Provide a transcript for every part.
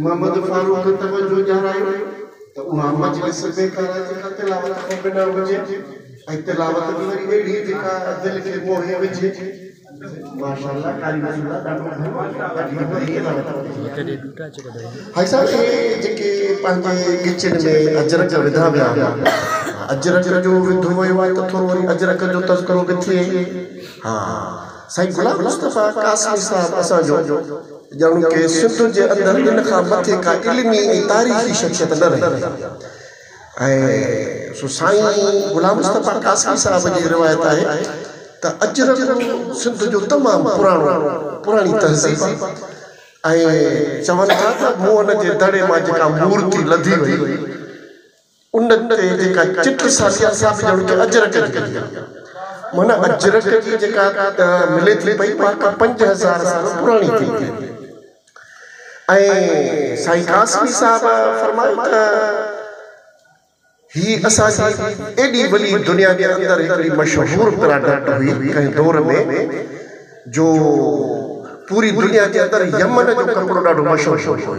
मोहम्मद फारूक तवज्जो ॼाणायो त उहा मजलिस बेकार जेका तिलावत खां बिना हुजे ऐं तिलावत बि वरी अहिड़ी जेका दिलि खे मोहे विझे माशाअल्लाह कारी रसूला ॾाढो हाई साहब ये जेके पंहिंजे किचन में अजरक विधा विया अजरक जो विधो वियो आहे त थोरो वरी अजरक जो तज़किरो बि थिए हा साईं गुलाम मुस्तफ़ा कासमी साहब असांजो ॼण के सिंध जे अंदरि इन खां मथे का इल्मी ऐं तारीख़ी शख़्सियत न रही ऐं सो साईं गुलाम मुस्तफ़ा कासमी साहब जी रिवायत आहे त अजरक सिंध जो तमामु पुराणी तहज़ीब ऐं चवनि था त मूं हुन जे दड़े मां जेका मूर्ति लधी वई उन ते जेका चिट सालिया साहब ॼण के अजरक माना अजरक जी जेका मिले थी पई उहा 5000 साल पुराणी थी ऐं साईं कासमी साहब फरमायो त ही असांजी एॾी वॾी दुनिया जे अंदरि हिकिड़ी मशहूर प्रोडक्ट हुई कंहिं दौर में जो पूरी दुनिया जे अंदरि यमन जो कपिड़ो ॾाढो मशहूर हुयो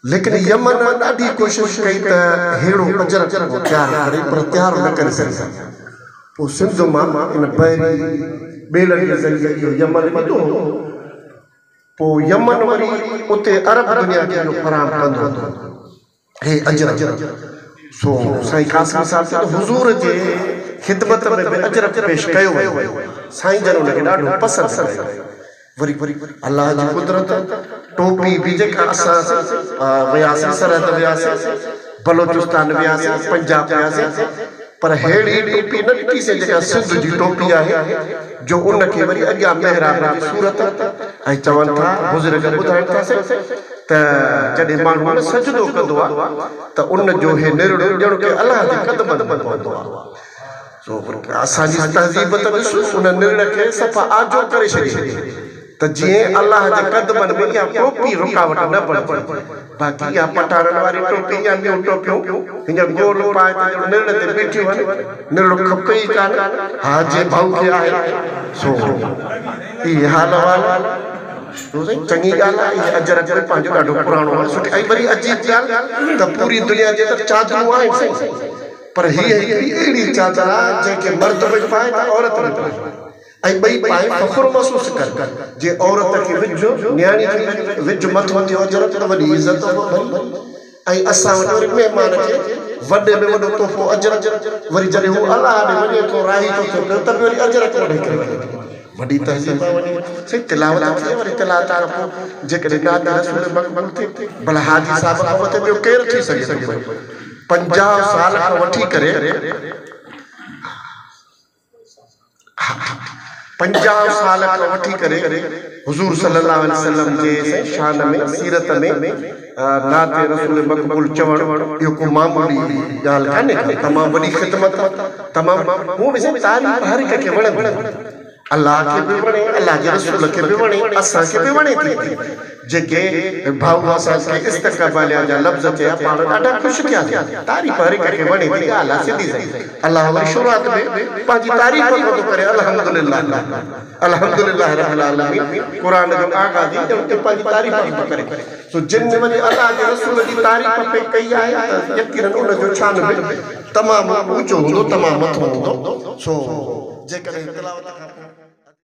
लेकिन यमन ॾाढी कोशिशि कई त अहिड़ो अजरक तयारु करे पर तयारु न करे सघिया पोइ सिंध मां इन पहिरीं ॿेड़नि जे ज़रिए इहो यमन विधो पोइ यमन वरी उते अरब दुनिया खे इहो फराहम कंदो हे अजरक सो साईं कासमी साहब त हुज़ूर जे ख़िदमत में बि अजरक पेश कयो वियो साईं जन उनखे ॾाढो पसंदि कयो वरी अल्लाह जी कुदरत टोपी बि जेका असां वियासीं सरहद वियासीं बलोचिस्तान वियासीं पंजाब वियासीं पर हेड़ी टोपी न ॾिठीसीं जेका सिंध जी टोपी आहे जो उनखे वरी अॻियां मेहराब जी सूरत ऐं चवनि था बुज़ुर्ग ॿुधाइनि था त जॾहिं माण्हू न सजदो कंदो आहे त उन जो हे निरड़ो ॼण के अलाह जे क़दमनि में पवंदो आहे सो असांजी तहज़ीब त ॾिसो उन निरड़ खे सफ़ा आजो करे छॾियो त जीअं अलाह जे क़दमनि में इहा टोपी रुकावट न बणिजे बाक़ी इहा पटारनि वारी टोपी या ॿियूं टोपियूं हीअं गोल पाए त निरड़ ते बीठियूं आहिनि निरड़ो खपे ई कान हा जे भाऊ खे आहे सो ई हाल चङी ॻाल्हि आहे अजरक पंहिंजो ॾाढो पुराणो आहे सुठी ऐं वरी अजीब ॻाल्हि त पूरी दुनिया जे अंदरि चादरूं आहिनि पर हीअ हिकिड़ी अहिड़ी चादर आहे जंहिंखे मर्द बि पाए त औरत बि पाए ऐं ॿई पाए फ़ख़ुरु महसूसु कर जे औरत खे विझो न्याणी खे विझ मथो थियो अजरक त वॾी इज़त ऐं असां वटि वरी महिमान खे वॾे में वॾो तोहफ़ो अजरक वरी जॾहिं हू अलाह ॾे वञे थो राही थो थिए पियो त बि वरी अजरक वठी करे वॾी तहज़ीब सही तिलावत थिए वरी तिलावत खां पोइ जेकॾहिं नात रसूल मक़बूल थिए भला हाजी साहब खां मथे ॿियो केरु थी सघे 50 साल खां वठी करे 50 साल खां वठी करे हुज़ूर सल्लल्लाहु अलैहि वसल्लम जे शान में सीरत में नात रसूल मक़बूल चवण इहो को मामूली ॻाल्हि कान्हे तमामु वॾी ख़िदमत तमामु हू बि तारीफ़ हर हिक खे वणे अल्लाह के भी वणे अल्लाह जे रसूल के भी वणे असां के भी वणे थी जेके भाऊ असां के इस्तक़बाल जा लफ़्ज़ चया पाण ॾाढा ख़ुशि थिया तारीफ़ हर हिक खे वणे थी ॻाल्हि सिधी अल्लाह वरी शुरूआत में पंहिंजी तारीफ़ थो करे अल्हम्दुलिल्लाह रब्बिल आलमीन क़ुर जो आगाज़ ई पंहिंजी तारीफ़ थो करे सो जिन वञी अल्लाह जे रसूल जी तारीफ़ पे कई आहे त यकीनन उन जो शान में तमामु ऊंचो हूंदो तमामु मथो हूंदो सो जेकॾहिं तिलावत